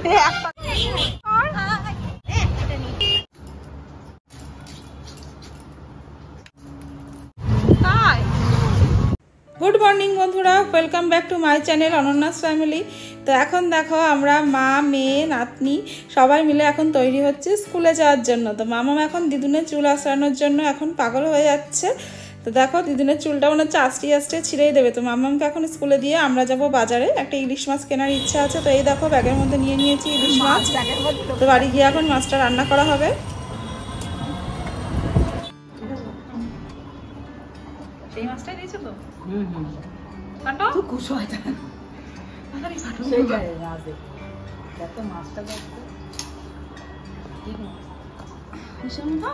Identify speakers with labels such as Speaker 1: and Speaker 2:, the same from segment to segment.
Speaker 1: Good morning बंधुरा welcome back to my channel Ananya's family. तो एखन देखो आमरा मा मेये नातनी सबाई मिले एखन तैरी होच्छे स्कूले जाओयार जन्य। तो मामा एखन दिदुनेर चुल आश्रानोर जन्य एखन पागल हये जाच्छे। तो देखो दिदुनेर चुलटा मने हच्छे आस्ते आस्ते छिड़ेई देबे। तो मामामके एखन स्कूले दिये आमरा जाबो बाजारे, एकटा इलिश माछ केनार इच्छा आछे। तो एई देखो बैगेर मধ্যে निये नियेछि इलिश माछ। तो बाड़ी गिये एखन माछटा रान्ना करा होबे। সেই মাছটাই দিয়েছো তো? কাটো তো খুশ হয় না। আরে কাটো সেই যায় না দে। কত মাছটা দেখতে ঠিক না। কিসের মতো?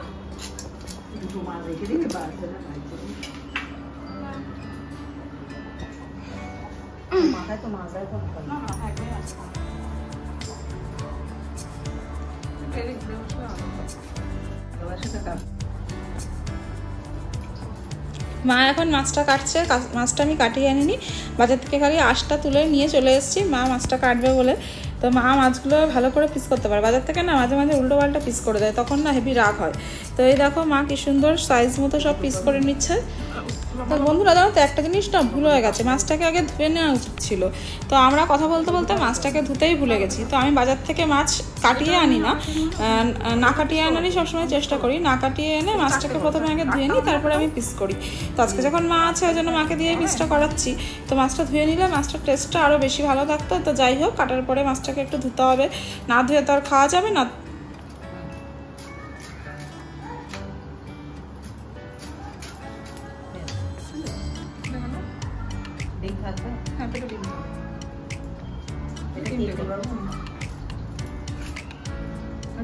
Speaker 1: দুটো মাছ রেখে দিবি বাড়তে না খাইতে। মাথায় তো মাছ আছে না না একদমই আছে না। তেলে ঘুরে বসে আলো। ভালোবাসা কাট। মা এখন মাছটা কাটছে। মাছটা আমি কাটিয়ে আনিনি, বাজার থেকে খালি আঁশটা তুলে নিয়ে চলে এসেছি মা মাছটা কাটবে বলে। তো মা মাছগুলো ভালো করে পিস করতে পারে, বাজার থেকে না মাঝে মাঝে উল্টো পাল্টা পিস করে দেয়, তখন না হেভি রাগ হয়। তো এই দেখো মা কি সুন্দর সাইজ মতো সব পিস করে নিচ্ছে। তো বন্ধুরা জানো তো একটা জিনিস না ভুল হয়ে গেছে, মাছটাকে আগে ধুয়ে নেওয়া উচিত ছিল। তো আমরা কথা বলতে বলতে মাছটাকে ধুতেই ভুলে গেছি। তো আমি বাজার থেকে মাছ কাটিয়ে আনি না, না কাটিয়ে আনারই সবসময় চেষ্টা করি। না কাটিয়ে এনে মাছটাকে প্রথমে আগে ধুয়ে নিই, তারপরে আমি পিস করি। তো আজকে যখন মা আছে ওই জন্য মাকে দিয়ে পিসটা করাচ্ছি। তো মাছটা ধুয়ে নিলে মাছটার টেস্টটা আরও বেশি ভালো থাকতো। তো যাই হোক, কাটার পরে মাছটাকে একটু ধুতে হবে, না ধুয়ে তো আর খাওয়া যাবে না।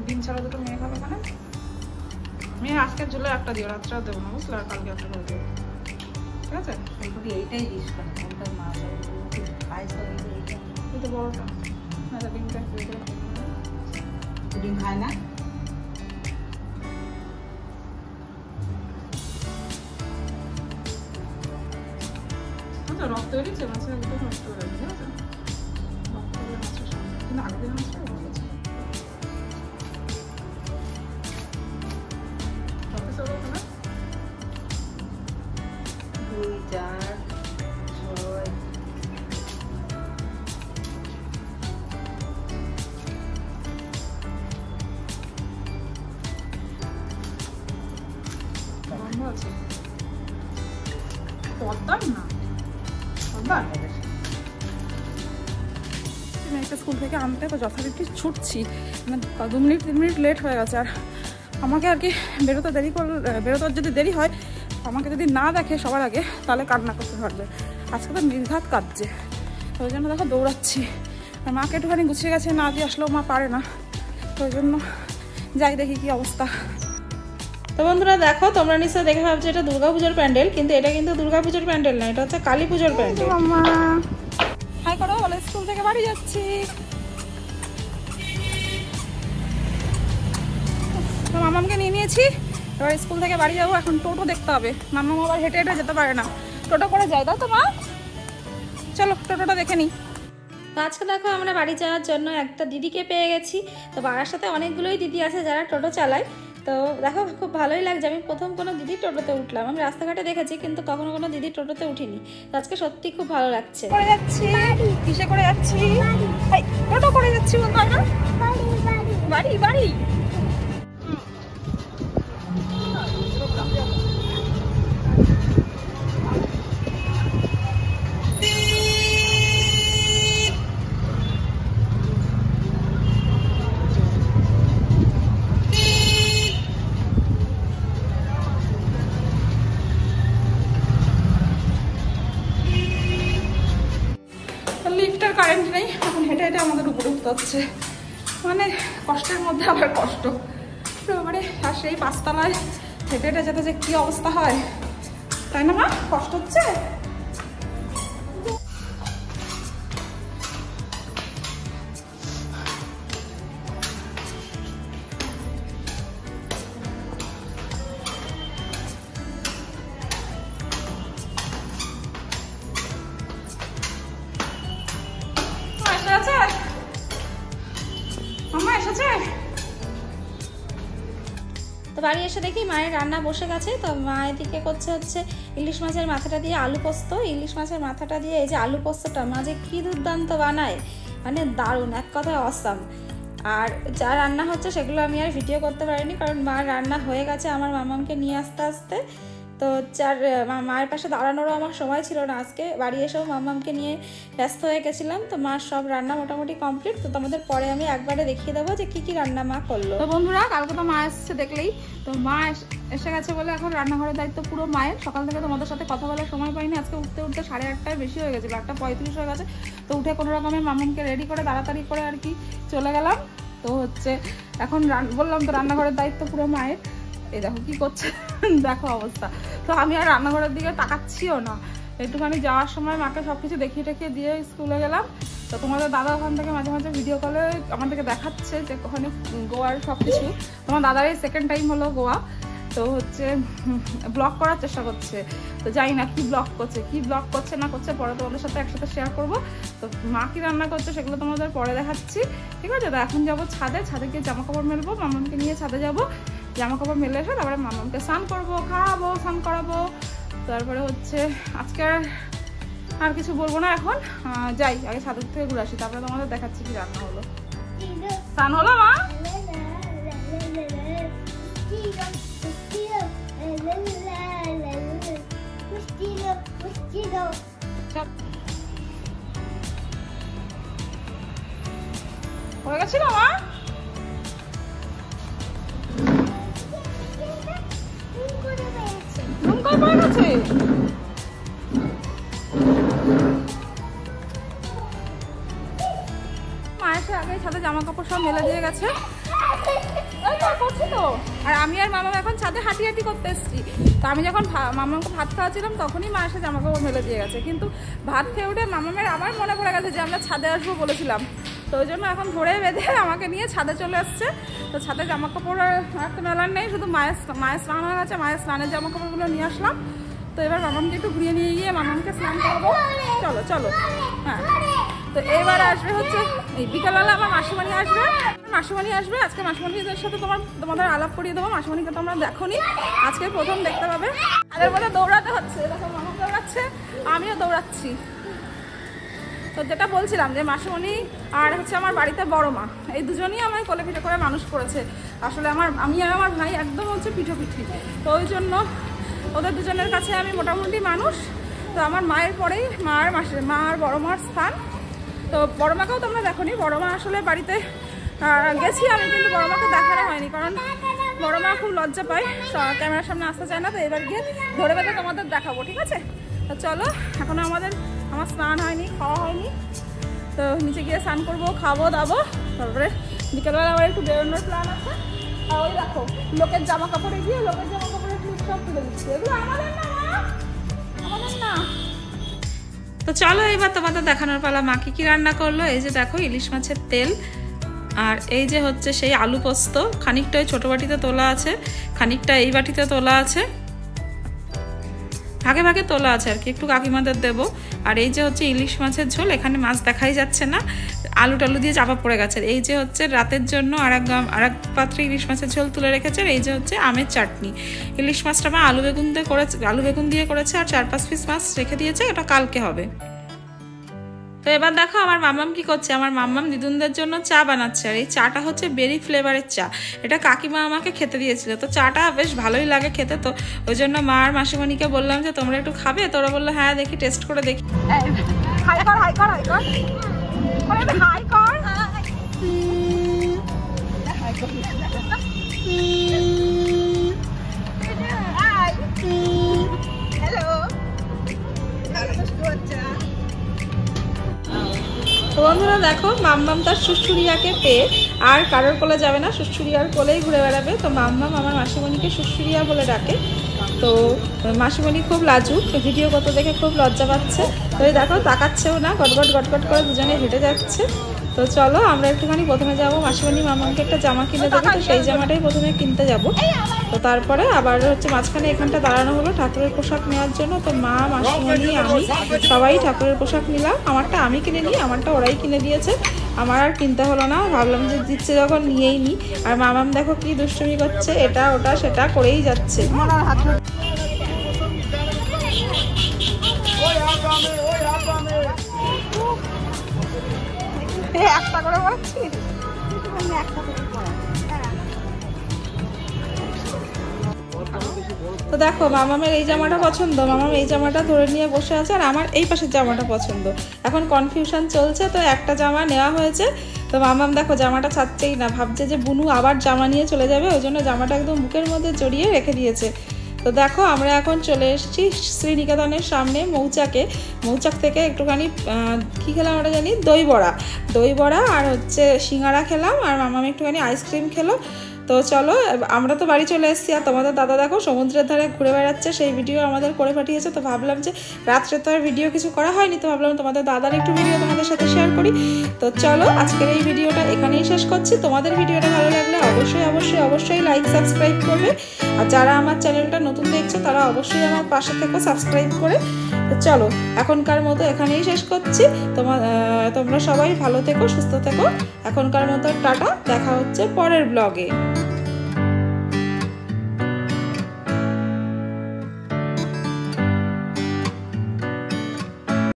Speaker 1: ডিম ছাড়া দুটো মেয়ে খাবে, মানে মেয়ে আজকের জন্য একটা দিও, রাত্রে দেবো না বুঝলে, আর কালকে একটা করে দেবো, ঠিক আছে? এইটাই দিস তো বড়টা ডিমটা ডিম খায় না। রক্ত বেরিয়েছে মাছের, একদম নষ্ট করে ঠিক আছে। রক্ত বেরিয়ে মাছের সঙ্গে কিন্তু আগের দিন মাছটা ভালো আছে। মেয়েকে স্কুল থেকে আনতে তো যথারীতি ছুটছি, মানে 2 মিনিট 3 মিনিট লেট হয়ে গেছে। আর আমাকে আর কি বেরোতে যদি দেরি হয়, আমাকে যদি না দেখে সবার আগে তাহলে কান্না করতে পারবে। আজকে তো নির্ঘাত কাঁদছে, ওই জন্য দেখো দৌড়াচ্ছি। আর মাকে একটুখানি গুছিয়ে গেছে, না দিয়ে আসলেও মা পারে না, ওই জন্য যাই দেখি কি অবস্থা। তো বন্ধুরা দেখো, তোমরা নিশ্চয় দেখে ভাবছো এটা দুর্গাপুজোর প্যান্ডেল, কিন্তু এটা কিন্তু দুর্গাপুজোর প্যান্ডেল না, এটা হচ্ছে কালী পুজোর প্যান্ডেল। হাই করো, বলে স্কুল থেকে বাড়ি যাচ্ছি। তো মামামকে নিয়ে নিয়েছি, এবার স্কুল থেকে বাড়ি যাবো। এখন টোটো দেখতে হবে, মামাম আবার হেঁটে হেঁটে যেতে পারে না, টোটো করে যায়, তাই তো মা? চলো টোটোটা দেখে নিই। তো আজকে দেখো আমরা বাড়ি যাওয়ার জন্য একটা দিদিকে পেয়ে গেছি। তো বাবার সাথে অনেকগুলোই দিদি আছে যারা টোটো চালায়। তো দেখো খুব ভালোই লাগছে, আমি প্রথম কোনো দিদি টোটোতে উঠলাম। আমি রাস্তাঘাটে দেখেছি কিন্তু কখনো কোনো দিদি টোটোতে উঠিনি। তো আজকে সত্যি খুব ভালো লাগছে। করে যাচ্ছি, কিসে করে যাচ্ছি? টোটো করে যাচ্ছি বলতো না, বাড়ি বাড়ি। লিফটের কারেন্ট নেই, এখন হেঁটে হেঁটে আমাদের উপরে উঠতে হচ্ছে, মানে কষ্টের মধ্যে আবার কষ্ট। মানে আর সেই 5 তলায় হেঁটে হেঁটে যেতে যে কি অবস্থা হয়, তাই না মা? কষ্ট হচ্ছে। এসেছে। তো বাড়ি এসে দেখি মায়ের রান্না বসে গেছে। তো মা এদিকে করছে হচ্ছে ইলিশ মাছের মাথাটা দিয়ে আলু পোস্ত। ইলিশ মাছের মাথাটা দিয়ে এই যে আলু পোস্তটা মা যে কী দুর্দান্ত বানায়, মানে দারুণ, এক কথায় অসাম। আর যা রান্না হচ্ছে সেগুলো আমি আর ভিডিও করতে পারিনি, কারণ মার রান্না হয়ে গেছে আমার মামামকে নিয়ে আসতে আসতে। তো যার মায়ের পাশে দাঁড়ানোরও আমার সময় ছিল না আজকে। বাড়ি এসেও মামামকে নিয়ে ব্যস্ত হয়ে গেছিলাম। তো মার সব রান্না মোটামুটি কমপ্লিট। তো তোমাদের পরে আমি একবারে দেখিয়ে দেবো যে কী কী রান্না মা করলো। তো বন্ধুরা, কালকে তো মা এসছে দেখলেই। তো মা এসে গেছে বলে এখন রান্নাঘরের দায়িত্ব পুরো মায়ের। সকাল থেকে তোমাদের সাথে কথা বলার সময় পাইনি। আজকে উঠতে উঠতে 8:30 বেশি হয়ে গেছিলো, 8:35 হয়ে গেছে। তো উঠে কোনো রকমের মামামকে রেডি করে তাড়াতাড়ি করে আর কি চলে গেলাম। তো হচ্ছে এখন বললাম তো রান্নাঘরের দায়িত্ব পুরো মায়ের। এই দেখো কি করছে, দেখো অবস্থা। তো আমি আর রান্নাঘরের দিকে তাকাচ্ছিও না। একটুখানি যাওয়ার সময় মাকে সবকিছু দেখিয়ে টেখিয়ে দিয়ে স্কুলে গেলাম। তো তোমাদের দাদা ওখান থেকে মাঝে মাঝে ভিডিও কলে আমাদেরকে দেখাচ্ছে যে ওখানে গোয়ার সব কিছু। তোমার দাদার এই সেকেন্ড টাইম হলো গোয়া। তো হচ্ছে ব্লগ করার চেষ্টা করছে। তো জানি না কি ব্লগ করছে না করছে, পরে তোমাদের সাথে একসাথে শেয়ার করবো। তো মা কি রান্না করছে সেগুলো তোমাদের পরে দেখাচ্ছি, ঠিক আছে? তো এখন যাবো ছাদে গিয়ে জামা কাপড় মেলবো। মামামকে নিয়ে ছাদে যাবো, জামা কাপড় মেলে এসে তারপরে মামামকে স্নান করবো, খাওয়াবো, স্নান করাবো। তারপরে হচ্ছে আজকে আর কিছু বলবো না, এখন যাই আগে ছাদের থেকে ঘুরে আসি, তারপরে তোমাদের দেখাচ্ছি কি রান্না হলো। স্নান হলো মা? হয়ে গেছিল মা? মায়ের আগে ছাদে জামা কাপড় সব মেলে দিয়ে গেছে। তো আর আমি আর মামা এখন ছাদে হাঁটি করতে এসেছি। তো আমি যখন মামাকে ভাত খাওয়াছিলাম তখনই মা এসে জামা কাপড় মেলে দিয়ে গেছে। কিন্তু ভাত খেয়ে উঠে মামামের আবার মনে পড়ে গেছে যে আমরা ছাদে আসবো বলেছিলাম। তো ওই জন্য এখন ধরে বেঁধে আমাকে নিয়ে ছাদে চলে আসছে। তো ছাদে জামা কাপড় আর তো মেলার নেই, শুধু মায়ের স্নান হয়ে গেছে। মায়ের স্নানের জামা কাপড়গুলো নিয়ে আসলাম। তো এবার মামামকে একটু ঘুরিয়ে নিয়ে গিয়ে মামামকে স্নান করবো। চলো হ্যাঁ। তো এবার আসবে হচ্ছে এই বিকালবেলা আমার মাসিমণি আসবে। আজকে মাসিমণিদের সাথে তোমাদের আলাপ করিয়ে দেবো। মাসিমণিকে তোমরা দেখোনি, আজকে প্রথম দেখতে পাবে। তাদের মধ্যে দৌড়াতে হচ্ছে, দেখো মামা দৌড়াচ্ছে, আমিও দৌড়াচ্ছি। তো যেটা বলছিলাম যে মাসিমণি আর হচ্ছে আমার বাড়িতে বড় মা, এই দুজনই আমায় কোলে পিঠে করে মানুষ করেছে। আসলে আমি আর আমার ভাই একদম হচ্ছে পিঠোপিঠি। তো ওই জন্য ওদের দুজনের কাছে আমি মোটামুটি মানুষ। তো আমার মায়ের পরেই মা আর বড় মার স্থান। তো বড় মাকেও তোমরা দেখোনি, বড় মা আসলে বাড়িতে গেছি আমি, কিন্তু বড় মাকে দেখানো হয়নি, কারণ বড় মা খুব লজ্জা পায়, ক্যামেরার সামনে আসতে চায় না। তো এবার গিয়ে ধরে বেঁধে তোমাদের দেখাবো, ঠিক আছে? তো চলো, এখনো আমার স্নান হয়নি, খাওয়া হয়নি। তো নিচে গিয়ে স্নান করবো, খাবো দাবো, তারপরে বিকেলবেলা আবার একটু বেরোনোর প্ল্যান আছে। আর ওই দেখো লোকের জামা কাপড়ে গিয়ে লোকের জামা কাপড়ের ক্লিপ সব তুলে দিচ্ছি। এগুলো আমাদের না। তো চলো এবার তোমাদের দেখানোর পালা মা কি রান্না করলো। এই যে দেখো ইলিশ মাছের তেল, আর এই যে হচ্ছে সেই আলু পোস্ত। খানিকটা ওই ছোটো বাটিতে তোলা আছে, খানিকটা এই বাটিতে তোলা আছে, ভাগে ভাগে তোলা আছে আর কি, একটু কাকিমাদের দেবো। আর এই যে হচ্ছে ইলিশ মাছের ঝোল, এখানে মাছ দেখাই যাচ্ছে না, আলু টালু দিয়ে চাপা পড়ে গেছে। এই যে হচ্ছে রাতের জন্য আর এক পাত্রে ইলিশ মাছের ঝোল তুলে রেখেছে। এই যে হচ্ছে আমের চাটনি। ইলিশ মাছটা মা আলু বেগুন দিয়ে করেছে, আর 4-5 পিস মাছ রেখে দিয়েছে, এটা কালকে হবে। তো এবার দেখো আমার মাম্মাম কি করছে। আমার মাম্মাম দিদুনদের জন্য চা বানাচ্ছে, আর এই চাটা হচ্ছে বেরি ফ্লেভারের চা। এটা কাকিমা আমাকে খেতে দিয়েছিল। তো চাটা বেশ ভালোই লাগে খেতে। তো ওই জন্য মা আর মাসিমণিকে বললাম যে তোমরা একটু খাবে। তোরা বললো হ্যাঁ দেখি, টেস্ট করে দেখি। হাই কর হাই কর হাই কর হাই কর। তো বন্ধুরা দেখো, মাম্মাম তার সুশুরিয়াকে পেয়ে আর কারোর কোলে যাবে না, সুশুরিয়ার কোলেই ঘুরে বেড়াবে। তো মাম্মাম আমার মাসিমণিকে সুশুরিয়া বলে ডাকে। তো মাসিমণি খুব লাজুক, ভিডিও কত দেখে খুব লজ্জা পাচ্ছে। তো এই দেখো তাকাচ্ছেও না, গটগট করে দুজনে হেঁটে যাচ্ছে। তো চলো আমরা একটুখানি প্রথমে যাবো, মাসিমণি মামাকে একটা জামা কিনে দেবো। তো সেই জামাটাই প্রথমে কিনতে যাবো। তো তারপরে আবার হচ্ছে মাঝখানে এখানটা দাঁড়ানো হলো ঠাকুরের পোশাক নেওয়ার জন্য। তো মা, মাসিমণি, আমি সবাই ঠাকুরের পোশাক নিলাম। আমারটা আমি কিনে নিই, আমারটা ওরাই কিনে দিয়েছে। আমার আর কিনতে হলো না, ভাবলাম যে দিচ্ছে যখন নিয়েই নিই। আর মামাম দেখো কি দুষ্টুমি করছে, এটা ওটা সেটা করেই যাচ্ছে। একটা করে পড়াচ্ছি, তো দেখো মামামের এই জামাটা পছন্দ, মামাম এই জামাটা ধরে নিয়ে বসে আছে, আর আমার এই পাশের জামাটা পছন্দ। এখন কনফিউশন চলছে, তো একটা জামা নেওয়া হয়েছে। তো মামাম দেখো জামাটা ছাড়ছেই না, ভাবছে যে বুনু আবার জামা নিয়ে চলে যাবে, ওই জন্য জামাটা একদম বুকের মধ্যে জড়িয়ে রেখে দিয়েছে। তো দেখো আমরা এখন চলে এসেছি শ্রীনিকেতনের সামনে মৌচাকে। মৌচাক থেকে একটুখানি কী খেলাম ওটা জানি, দই বড়া আর হচ্ছে সিঙ্গারা খেলাম, আর মামাম একটুখানি আইসক্রিম খেলো। তো চলো আমরা তো বাড়ি চলে এসেছি, আর তোমাদের দাদা দেখো সমুদ্রের ধারে ঘুরে বেড়াচ্ছে, সেই ভিডিও আমাদের করে পাঠিয়েছে। তো ভাবলাম যে রাত্রে তো আর ভিডিও কিছু করা হয়নি, তো ভাবলাম তোমাদের দাদার একটু ভিডিও তোমাদের সাথে শেয়ার করি। তো চলো আজকের এই ভিডিওটা এখানেই শেষ করছি। তোমাদের ভিডিওটা ভালো লাগলে অবশ্যই লাইক সাবস্ক্রাইব করবে, আর যারা আমার চ্যানেলটা নতুন দেখছো তারা অবশ্যই আমার পাশে থেকে সাবস্ক্রাইব করে। তো চলো এখনকার মতো এখানেই শেষ করছি। তোমরা সবাই ভালো থেকো, সুস্থ থেকো। এখনকার মতো টাটা, দেখা হচ্ছে পরের ব্লগে।